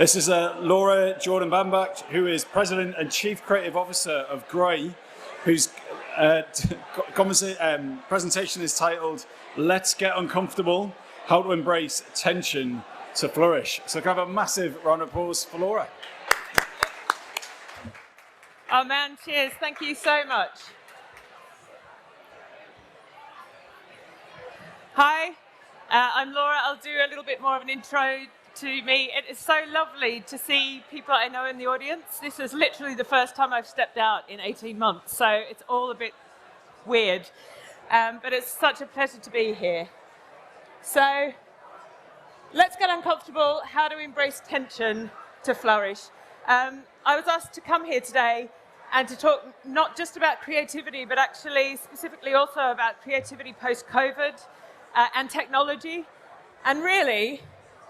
This is Laura Jordan Bambach, who is President and Chief Creative Officer of Grey, whose presentation is titled, Let's Get Uncomfortable, How to Embrace Tension to Flourish. So can I have a massive round of applause for Laura? Oh man, cheers. Thank you so much. Hi, I'm Laura. I'll do a little bit more of an intro to me. It is so lovely to see people I know in the audience. This is literally the first time I've stepped out in 18 months, so it's all a bit weird. But it's such a pleasure to be here. So let's get uncomfortable. How to embrace tension to flourish. I was asked to come here today and to talk not just about creativity, but actually specifically also about creativity post-COVID and technology, and really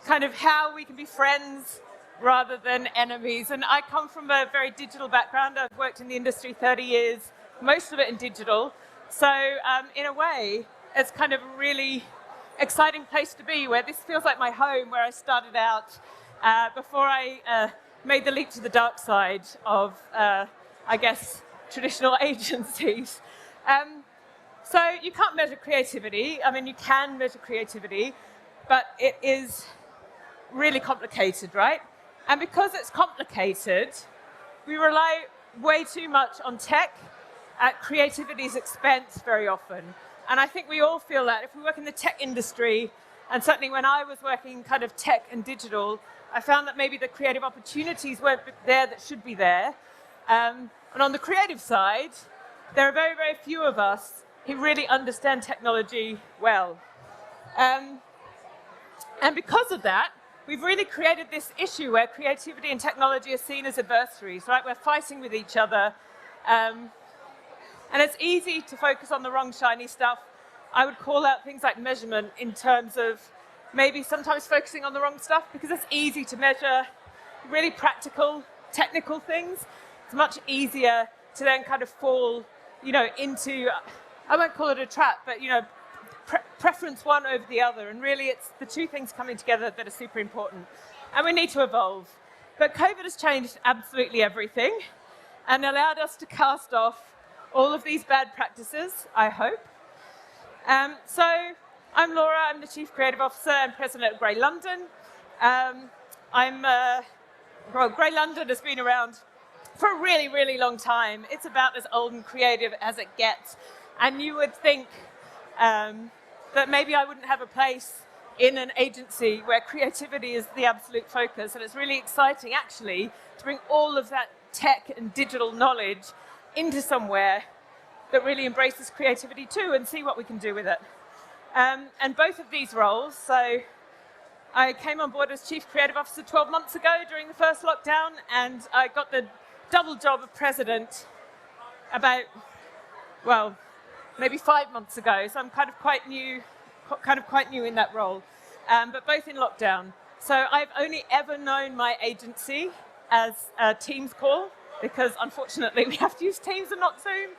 kind of how we can be friends rather than enemies. And I come from a very digital background. I've worked in the industry 30 years, most of it in digital. So in a way, it's kind of a really exciting place to be, where this feels like my home, where I started out before I made the leap to the dark side of, I guess, traditional agencies. So you can't measure creativity. I mean, you can measure creativity, but it is really complicated, right? And because it's complicated, we rely way too much on tech at creativity's expense very often. And I think we all feel that. If we work in the tech industry, and certainly when I was working kind of tech and digital, I found that maybe the creative opportunities weren't there that should be there. And on the creative side, there are very, very few of us who really understand technology well. And because of that, we've really created this issue where creativity and technology are seen as adversaries, right? We're fighting with each other. And it's easy to focus on the wrong shiny stuff. I would call out things like measurement in terms of maybe sometimes focusing on the wrong stuff, because it's easy to measure really practical, technical things. It's much easier to then kind of fall, into, I won't call it a trap, but, preference one over the other. And really, it's the two things coming together that are super important. And we need to evolve. But COVID has changed absolutely everything and allowed us to cast off all of these bad practices, I hope. So I'm Laura. I'm the Chief Creative Officer and President of Grey London. Grey London has been around for a really, really long time. It's about as old and creative as it gets. And you would think that maybe I wouldn't have a place in an agency where creativity is the absolute focus. And it's really exciting, actually, to bring all of that tech and digital knowledge into somewhere that really embraces creativity too, and see what we can do with it. And both of these roles, so I came on board as Chief Creative Officer 12 months ago during the first lockdown, and I got the double job of President about, well, maybe 5 months ago. So I'm kind of quite new in that role, but both in lockdown. So I've only ever known my agency as a Teams call, because unfortunately we have to use Teams and not Zoom.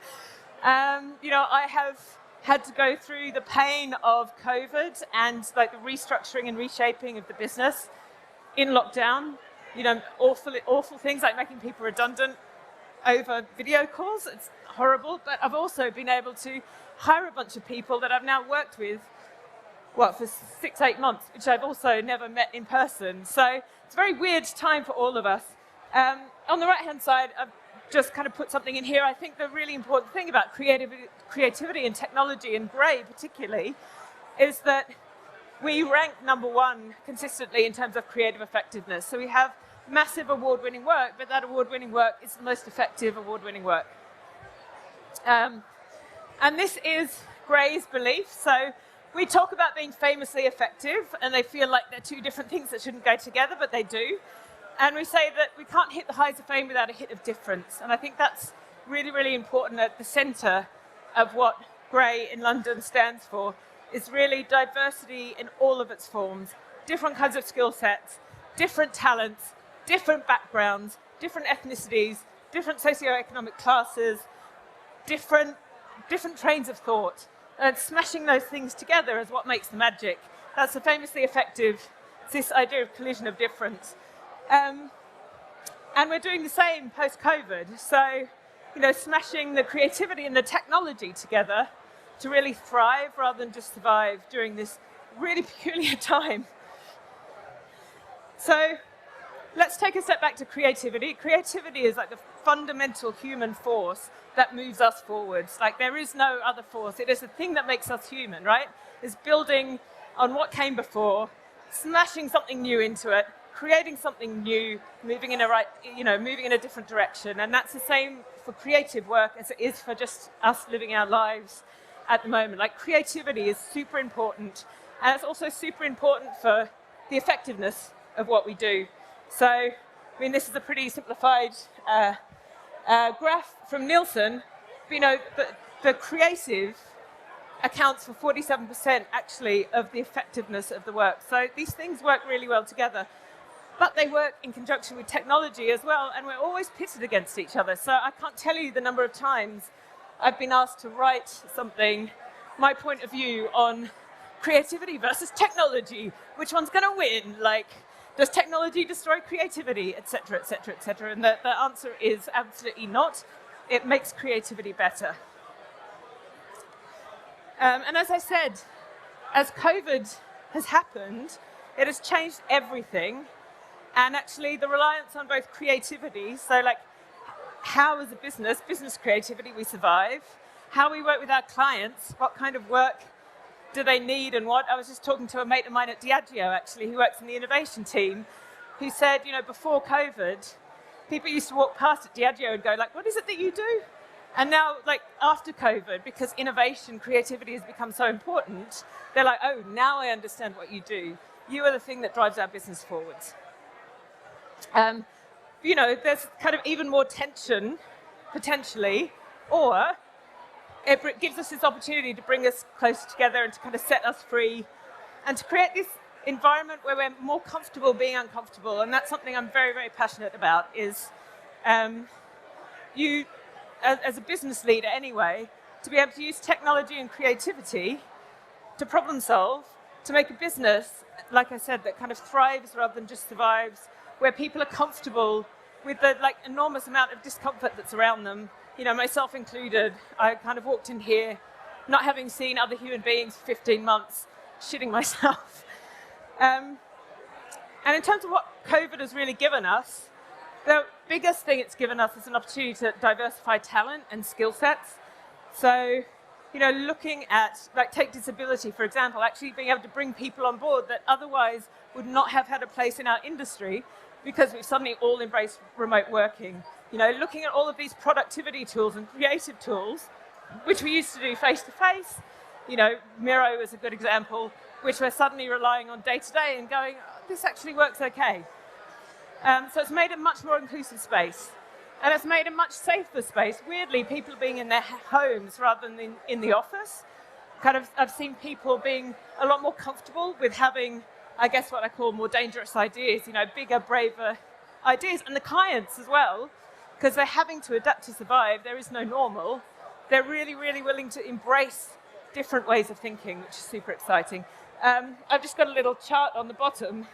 I have had to go through the pain of COVID and like the restructuring and reshaping of the business in lockdown. Awful things like making people redundant over video calls. It's horrible. But I've also been able to hire a bunch of people that I've now worked with, for 6-8 months, which I've also never met in person. So it's a very weird time for all of us. On the right-hand side, I've just kind of put something in here. I think the really important thing about creativity and technology, and Grey particularly, is that we rank #1 consistently in terms of creative effectiveness. So we have massive award-winning work, but that award-winning work is the most effective award-winning work. And this is Grey's belief. So we talk about being famously effective, and they feel like they're two different things that shouldn't go together, but they do. And we say that we can't hit the heights of fame without a hit of difference. And I think that's really, really important. At the centre of what Grey in London stands for is really diversity in all of its forms, different kinds of skill sets, different talents, different backgrounds, different ethnicities, different socioeconomic classes, different trains of thought. And smashing those things together is what makes the magic. That's the famously effective, it's this idea of collision of difference. And we're doing the same post-COVID. So, smashing the creativity and the technology together to really thrive rather than just survive during this really peculiar time. So let's take a step back to creativity. Creativity is like the fundamental human force that moves us forwards. Like there is no other force. It is the thing that makes us human, right? It's building on what came before, smashing something new into it, creating something new, moving in a different direction. And that's the same for creative work as it is for just us living our lives at the moment. Like creativity is super important, and it's also super important for the effectiveness of what we do. So, this is a pretty simplified graph from Nielsen. The creative accounts for 47% actually of the effectiveness of the work. So these things work really well together, but they work in conjunction with technology as well, and we're always pitted against each other. So I can't tell you the number of times I've been asked to write something, my point of view on creativity versus technology, which one's going to win? Like, does technology destroy creativity, et cetera, et cetera, et cetera? And the answer is absolutely not. It makes creativity better. And as I said, as COVID has happened, it has changed everything. And actually the reliance on both creativity, so like how as a business creativity we survive, how we work with our clients, what kind of work do they need and what. I was just talking to a mate of mine at Diageo actually, who works in the innovation team, who said, before COVID, people used to walk past at Diageo and go like, what is it that you do? And now, like after COVID, because innovation, creativity has become so important, they're like, oh, now I understand what you do. You are the thing that drives our business forwards. There's kind of even more tension, potentially, or it gives us this opportunity to bring us closer together and to kind of set us free and to create this environment where we're more comfortable being uncomfortable. And that's something I'm very, very passionate about, is you, as a business leader anyway, to be able to use technology and creativity to problem solve, to make a business, like I said, that kind of thrives rather than just survives, where people are comfortable with the enormous amount of discomfort that's around them, myself included. I kind of walked in here not having seen other human beings for 15 months, shitting myself. And in terms of what COVID has really given us, the biggest thing it's given us is an opportunity to diversify talent and skill sets. So, looking at, take disability, for example, actually being able to bring people on board that otherwise would not have had a place in our industry because we've suddenly all embraced remote working. Looking at all of these productivity tools and creative tools, which we used to do face-to-face, Miro is a good example, which we're suddenly relying on day-to-day and going, oh, this actually works okay. So it's made a much more inclusive space. And it's made a much safer space. Weirdly, people being in their homes rather than in the office. I've seen people being a lot more comfortable with having, I guess, what I call more dangerous ideas, bigger, braver ideas. And the clients as well, because they're having to adapt to survive. There is no normal. They're really, really willing to embrace different ways of thinking, which is super exciting. I've just got a little chart on the bottom,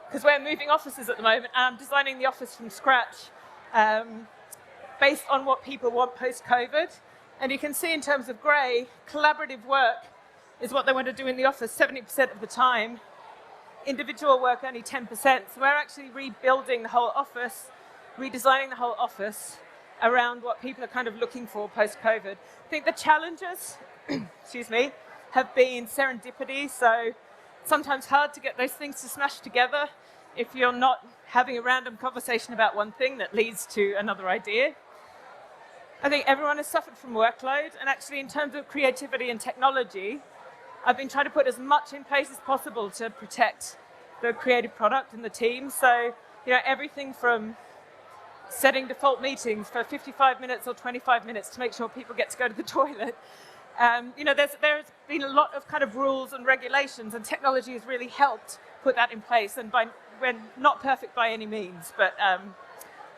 because we're moving offices at the moment, and I'm designing the office from scratch based on what people want post-COVID. And you can see in terms of grey, collaborative work is what they want to do in the office 70% of the time. Individual work only 10%. So we're actually rebuilding the whole office, redesigning the whole office around what people are kind of looking for post-COVID. I think the challenges, excuse me, have been serendipity. So sometimes hard to get those things to smash together if you're not having a random conversation about one thing that leads to another idea. I think everyone has suffered from workload, and actually in terms of creativity and technology, I've been trying to put as much in place as possible to protect the creative product and the team. So, everything from setting default meetings for 55 minutes or 25 minutes to make sure people get to go to the toilet. There's been a lot of kind of rules and regulations, and technology has really helped put that in place. And we're not perfect by any means, but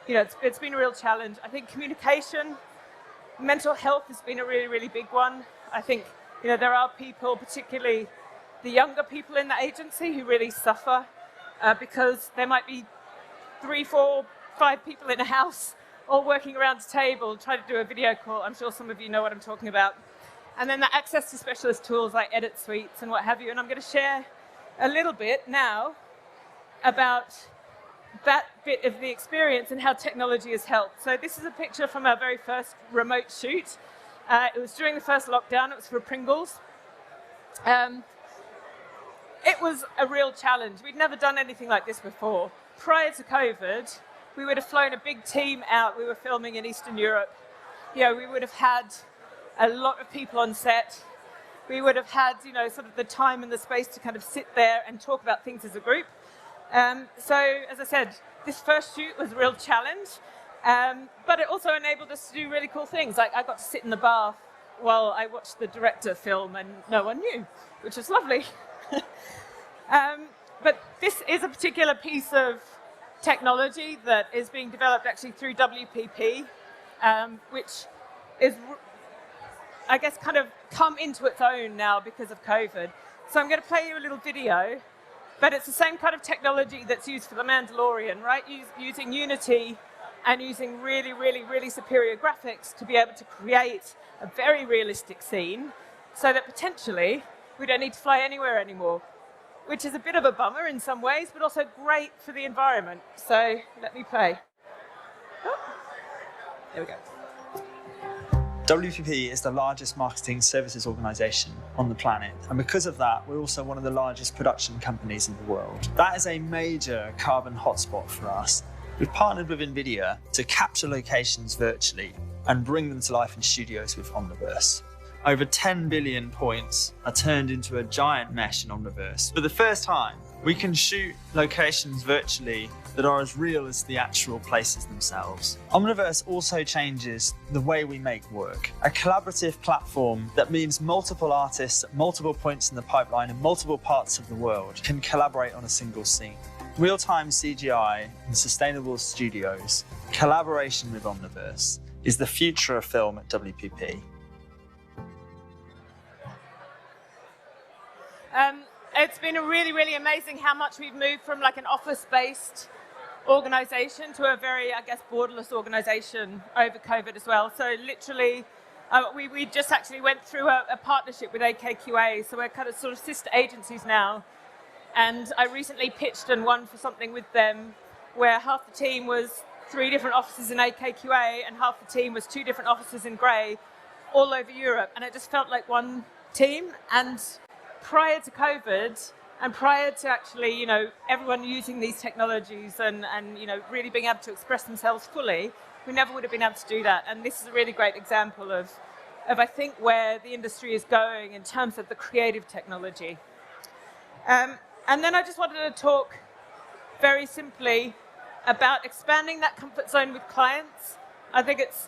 it's been a real challenge. I think communication, mental health has been a really, really big one. I think there are people, particularly the younger people in the agency, who really suffer because there might be 3, 4, 5 people in a house all working around a table trying to do a video call. I'm sure some of you know what I'm talking about. And then the access to specialist tools like edit suites and what have you. And I'm going to share a little bit now about that bit of the experience and how technology has helped. So this is a picture from our very first remote shoot. It was during the first lockdown. It was for Pringles. It was a real challenge. We'd never done anything like this before. Prior to COVID, we would have flown a big team out. We were filming in Eastern Europe. We would have had a lot of people on set. We would have had, sort of the time and the space to kind of sit there and talk about things as a group. So, as I said, this first shoot was a real challenge, but it also enabled us to do really cool things. Like I got to sit in the bath while I watched the director film and no one knew, which was lovely. But this is a particular piece of technology that is being developed actually through WPP, which is, I guess, kind of come into its own now because of COVID. So I'm going to play you a little video, but it's the same kind of technology that's used for The Mandalorian, right? Using Unity and using really, really, really superior graphics to be able to create a very realistic scene so that potentially we don't need to fly anywhere anymore, which is a bit of a bummer in some ways, but also great for the environment. So let me play. Oh, there we go. WPP is the largest marketing services organisation on the planet, and because of that, we're also one of the largest production companies in the world. That is a major carbon hotspot for us. We've partnered with NVIDIA to capture locations virtually and bring them to life in studios with Omniverse. Over 10 billion points are turned into a giant mesh in Omniverse. For the first time, we can shoot locations virtually that are as real as the actual places themselves. Omniverse also changes the way we make work. A collaborative platform that means multiple artists at multiple points in the pipeline in multiple parts of the world can collaborate on a single scene. Real-time CGI and sustainable studios, collaboration with Omniverse is the future of film at WPP. It's been really, really amazing how much we've moved from like an office-based organisation to a very, I guess, borderless organisation over COVID as well. So literally, we just actually went through a partnership with AKQA, so we're kind of sort of sister agencies now. And I recently pitched and won for something with them where half the team was 3 different offices in AKQA and half the team was 2 different offices in Grey all over Europe. And it just felt like one team. And prior to COVID and prior to actually, everyone using these technologies and really being able to express themselves fully, we never would have been able to do that. And this is a really great example of I think, where the industry is going in terms of the creative technology. And then I just wanted to talk very simply about expanding that comfort zone with clients. I think it's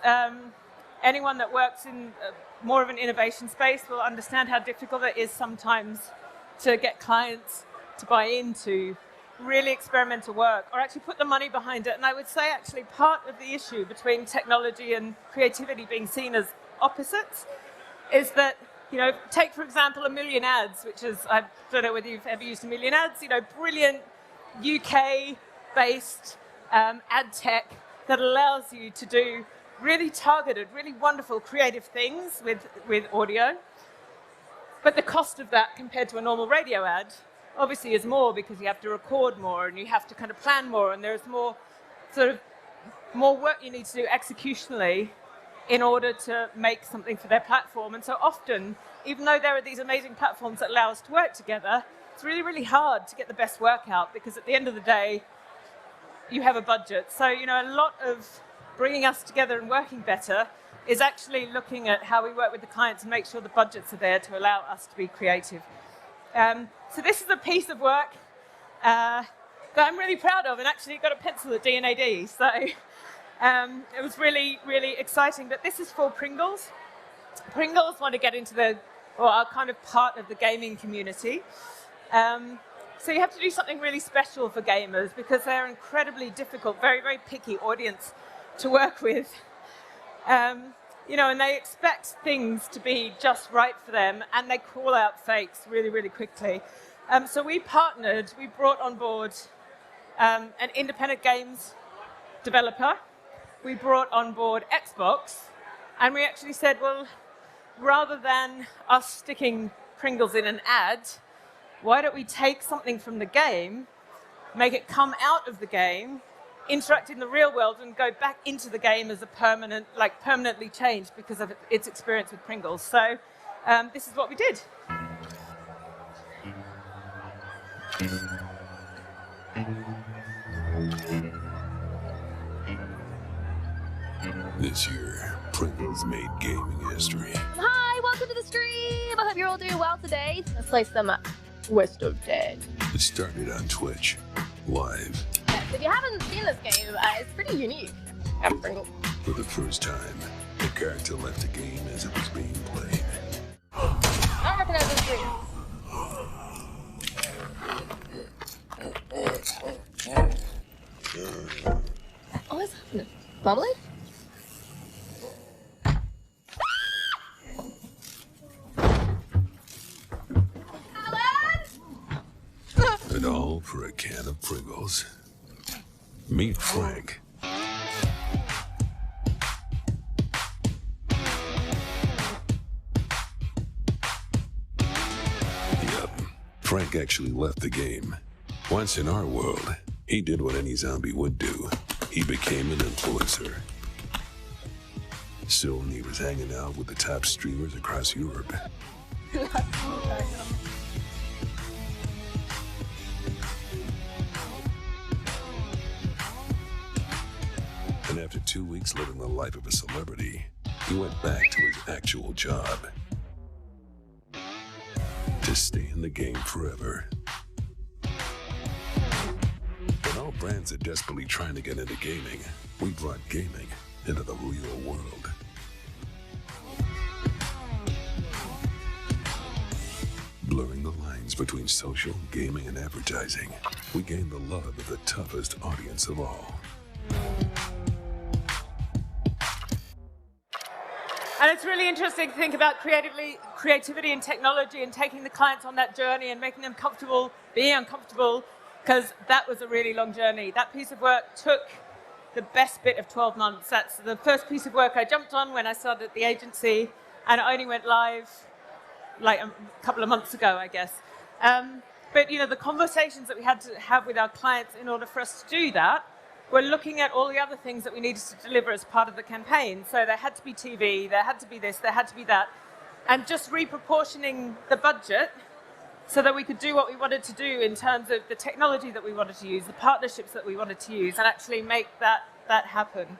anyone that works in more of an innovation space will understand how difficult it is sometimes to get clients to buy into really experimental work or actually put the money behind it. And I would say actually part of the issue between technology and creativity being seen as opposites is that, take for example a Million Ads, which is, I don't know whether you've ever used a Million Ads, brilliant UK-based ad tech that allows you to do really targeted, really wonderful creative things with audio. But the cost of that compared to a normal radio ad obviously is more because you have to record more and you have to kind of plan more and there's more work you need to do executionally in order to make something for their platform. And so often, even though there are these amazing platforms that allow us to work together, it's really, really hard to get the best work out because at the end of the day, you have a budget. So, a lot of bringing us together and working better is actually looking at how we work with the clients and make sure the budgets are there to allow us to be creative. So this is a piece of work that I'm really proud of, and actually got a pencil at D&AD. So it was really, really exciting. But this is for Pringles. Pringles want to get into are kind of part of the gaming community. So you have to do something really special for gamers because they're an incredibly difficult, very, very picky audience to work with. And they expect things to be just right for them, and they call out fakes really, really quickly. So we brought on board an independent games developer. We brought on board Xbox, and we actually said, well, rather than us sticking Pringles in an ad, why don't we take something from the game, make it come out of the game, interact in the real world, and go back into the game as a permanently changed because of its experience with Pringles. So this is what we did. This year, Pringles made gaming history. Hi, welcome to the stream. I hope you're all doing well today. Let's play some West of Dead. It started on Twitch, live. Yes, if you haven't seen this game, it's pretty unique. I'm Pringle. For the first time, the character left the game as it was being played. I don't recognize this screen. Oh, what's happening? Bubbly? And all for a can of Pringles. Meet Frank. Yup, Frank actually left the game. Once in our world, he did what any zombie would do. He became an influencer. Soon he was hanging out with the top streamers across Europe. And after 2 weeks living the life of a celebrity, he went back to his actual job. To stay in the game forever. When all brands are desperately trying to get into gaming, we brought gaming into the real world. Blurring the lines between social, gaming, and advertising, we gained the love of the toughest audience of all. And it's really interesting to think about creativity and technology and taking the clients on that journey and making them comfortable, being uncomfortable, because that was a really long journey. That piece of work took the best bit of 12 months. That's the first piece of work I jumped on when I started at the agency, and it only went live like a couple of months ago, I guess. But the conversations that we had to have with our clients in order for us to do that, we're looking at all the other things that we needed to deliver as part of the campaign. So there had to be TV, there had to be this, there had to be that. And just reproportioning the budget so that we could do what we wanted to do in terms of the technology that we wanted to use, the partnerships that we wanted to use, and actually make that happen.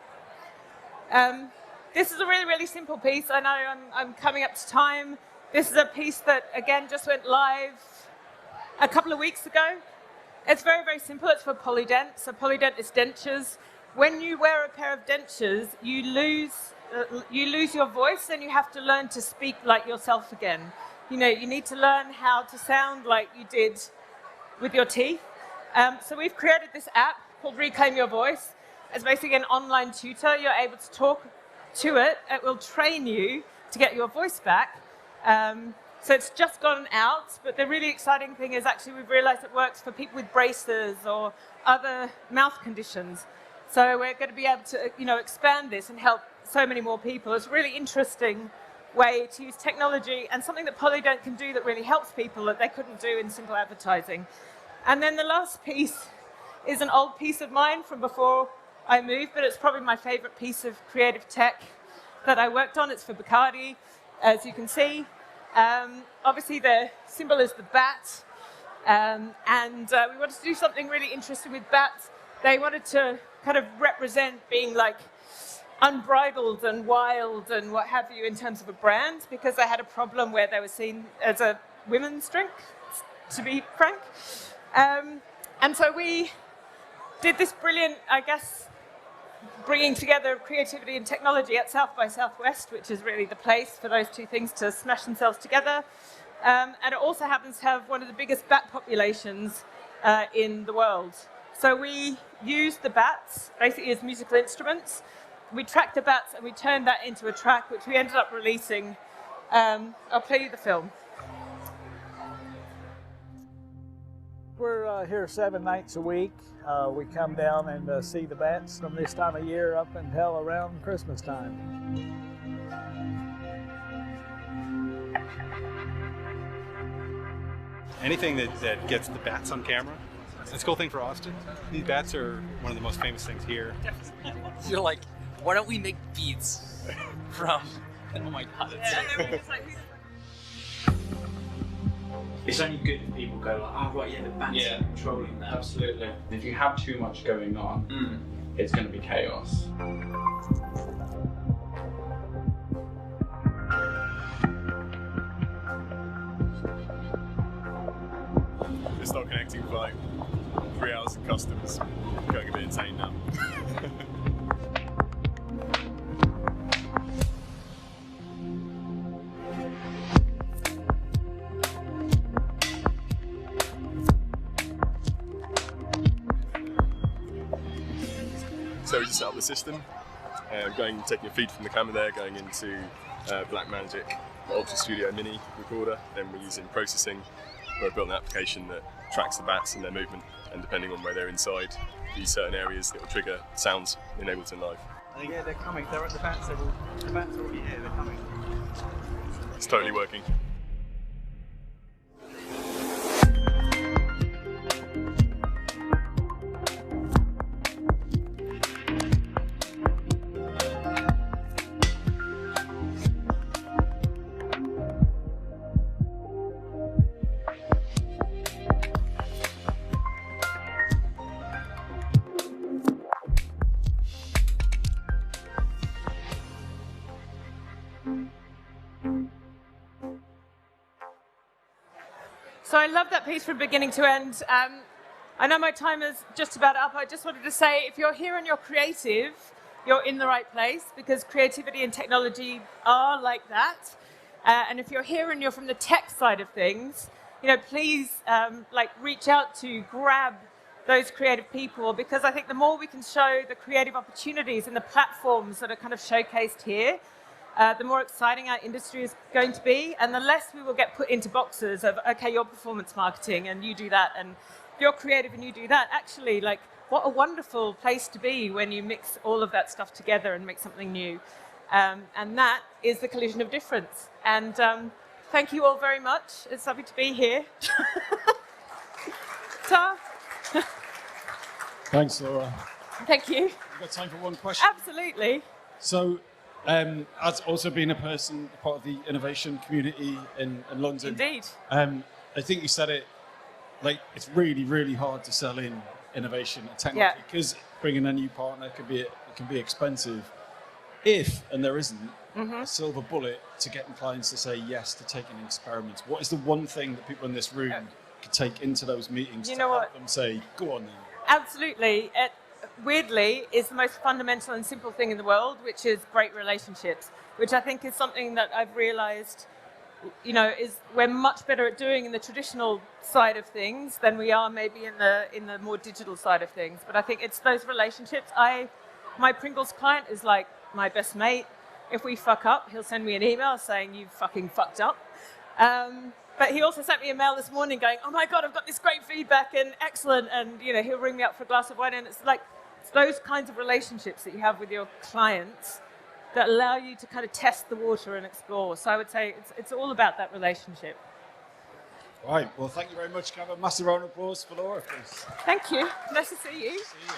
This is a really, really simple piece. I know I'm coming up to time. This is a piece that, again, just went live a couple of weeks ago. It's very, very simple. It's for polydent. So polydent is dentures. When you wear a pair of dentures, you lose your voice, and you have to learn to speak like yourself again. You need to learn how to sound like you did with your teeth. So we've created this app called Reclaim Your Voice. It's basically an online tutor. You're able to talk to it. It will train you to get your voice back. So it's just gone out, but the really exciting thing is actually we've realized it works for people with braces or other mouth conditions. So we're going to be able to, expand this and help so many more people. It's a really interesting way to use technology and something that Polydent can do that really helps people that they couldn't do in simple advertising. And then the last piece is an old piece of mine from before I moved, but it's probably my favorite piece of creative tech that I worked on. It's for Bacardi, as you can see. Obviously, the symbol is the bat, and we wanted to do something really interesting with bats. They wanted to kind of represent being like unbridled and wild and what have you in terms of a brand, because they had a problem where they were seen as a women's drink, to be frank. And so we did this brilliant, I guess, bringing together creativity and technology at South by Southwest, which is really the place for those two things to smash themselves together. And it also happens to have one of the biggest bat populations in the world. So we used the bats basically as musical instruments. We tracked the bats and we turned that into a track, which we ended up releasing. I'll play you the film. We're here 7 nights a week. We come down and see the bats from this time of year up until around Christmas time. Anything that gets the bats on camera. It's a cool thing for Austin. These bats are one of the most famous things here. You're like, why don't we make beads from? Oh my god! It's only good if people go like, oh right, yeah, the bats are controlling that. Absolutely. If you have too much going on, it's going to be chaos. It's not connecting for like 3 hours in customs. Going a bit insane now. So we just set up the system, taking a feed from the camera there, going into Blackmagic Ultra Studio Mini recorder. Then we're using processing. We've built an application that tracks the bats and their movement, and depending on where they're inside these certain areas, it will trigger sounds in Ableton Live. Yeah, they're coming. They're at the bats. The bats are already here. They're coming. It's totally working. So I love that piece from beginning to end. I know my time is just about up. I just wanted to say, if you're here and you're creative, you're in the right place, because creativity and technology are like that. And if you're here and you're from the tech side of things, please reach out to grab those creative people, because I think the more we can show the creative opportunities and the platforms that are kind of showcased here, the more exciting our industry is going to be, and the less we will get put into boxes of, okay, you're performance marketing and you do that, and you're creative and you do that. Actually, what a wonderful place to be when you mix all of that stuff together and make something new. And that is the collision of difference. And thank you all very much. It's lovely to be here. Ta. Thanks, Laura. Thank you. We've got time for one question. Absolutely. So, as also being a part of the innovation community in London. Indeed. I think you said it, it's really, really hard to sell in innovation and technology, because bringing a new partner can be expensive. And there isn't a silver bullet to getting clients to say yes to taking experiments, what is the one thing that people in this room could take into those meetings to help them say, go on then? Absolutely. It, weirdly, is the most fundamental and simple thing in the world, which is great relationships, which I think is something that I've realized, is we're much better at doing in the traditional side of things than we are maybe in the more digital side of things. But I think it's those relationships. My Pringles client is like my best mate. If we fuck up, he'll send me an email saying you fucking fucked up. But he also sent me a mail this morning going, oh my God, I've got this great feedback and excellent. And he'll ring me up for a glass of wine. And it's those kinds of relationships that you have with your clients that allow you to kind of test the water and explore. So I would say it's all about that relationship. Right, well, thank you very much. Can I have a massive round of applause for Laura, please? Thank you. Nice to see you. See you.